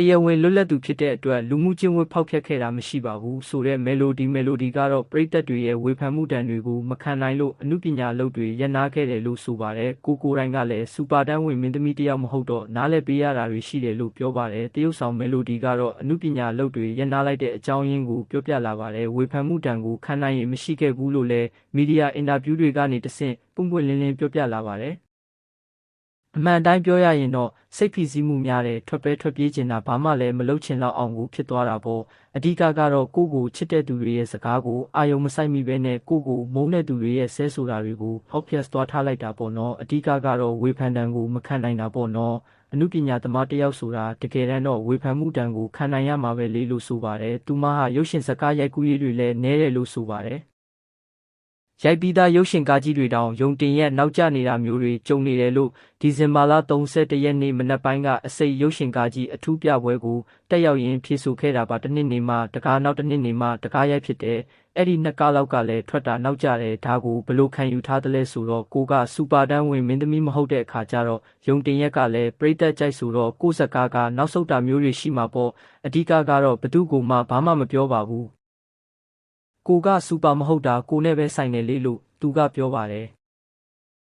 တရားဝင်လွတ်လပ်သူဖြစ်တဲ့အတွက်လူမှုကျင့်ဝတ်ဖောက်ဖျက်ခဲ့တာမရှိပါဘူးဆိုတဲ့မယ်လိုဒီကတော့ပရိသတ်တွေရဲ့ဝေဖန်မှုတန်တွေကိုမခံနိုင်လို့အမှုပညာလုပ်တွေရပ်နားခဲ့တယ်လို့ဆိုပါတယ်ကိုတိုင်းကလည်းစူပါတန်းဝင်မင်းသမီးတယောက်မဟုတ်တော့နားလည်ပေးရတာတွေရှိတယ်လို့ပြောပါတယ်တရုတ်ဆောင်မယ်လိုဒီကတော့အမှုပညာလုပ်တွေရပ်နားလိုက်တဲ့အကြောင်းရင်းကိုပြောပြလာပါတယ်ဝေဖန်မှုတန်ကိုခံနိုင်ရင်မရှိခဲ့ဘူးလို့လည်းမီဒီယာအင်တာဗျူးတွေကနေတဆင့်ပွင့်ပွင့်လင်းလင်းပြောပြလာပါတယ်အမှန်တိုင်းပြောရရင်တော့စိတ်ဖိစီးမှုများတယ်ထွက်ပြေးချင်တာဘာမှလည်းမလုပ်ချင်တော့အောင်ကိုဖြစ်သွားတာပေါ့အဓိကကတော့ကိုချစ်တဲ့သူတွေရဲ့စကားကိုအာယုံမဆိုင်မိဘဲနဲ့ကိုမုန်းတဲ့သူတွေရဲ့ဆဲဆိုတာတွေကိုဖောက်ဖျက်သွားထားလိုက်တာပေါ့နော်အဓိကကတော့ဝေဖန်တန်ကိုမခံနိုင်တာပေါ့နော်အမှုပညာသမားတယောက်ဆိုတာတကယ်တမ်းတော့ဝေဖန်မှုတန်ကိုခံနိုင်ရမှာပဲလေလို့ဆိုပါတယ်သူမဟာရုပ်ရှင်စကားရိုက်ကူးရေးတွေလည်းနဲတယ်လို့ဆိုပါတယ်ရိုက်ပြီးသားရုပ်ရှင်ကားကြီးတွေတောင်ယုံတင်ရဲ့နောက်ကျနေတာမျိုးတွေကြုံနေတယ်လို့ဒီဇင်ဘာလ31ရက်နေ့မနက်ပိုင်းကအစိတ်ရုပ်ရှင်ကားကြီးအထူးပြပွဲကိုတက်ရောက်ရင်းဖြေဆိုခဲ့တာပါတစ်နှစ်နေမှတကားနောက်တစ်နှစ်နေမှတကားရိုက်ဖြစ်တယ်အဲ့ဒီနှစ်ကားလောက်ကလည်းထွက်တာနောက်ကျတယ်ဒါကိုဘလို့ခံယူထားသလဲဆိုတော့ကိုကစူပါတန်းဝင်မင်းသမီးမဟုတ်တဲ့အခါကျတော့ယုံတင်ရက်ကလည်းပရိသတ်ကြိုက်ဆိုတော့ကိုဇက်ကားကနောက်ဆုတ်တာမျိုးတွေရှိမှာပေါ့အဓိကကတော့ဘသူ့ကိုမှဘာမှမပြောပါဘူးကိုကစူပါမဟုတ်တာကိုနဲ့ပဲဆိုင်တယ်လေလို့သူကပြောပါတယ်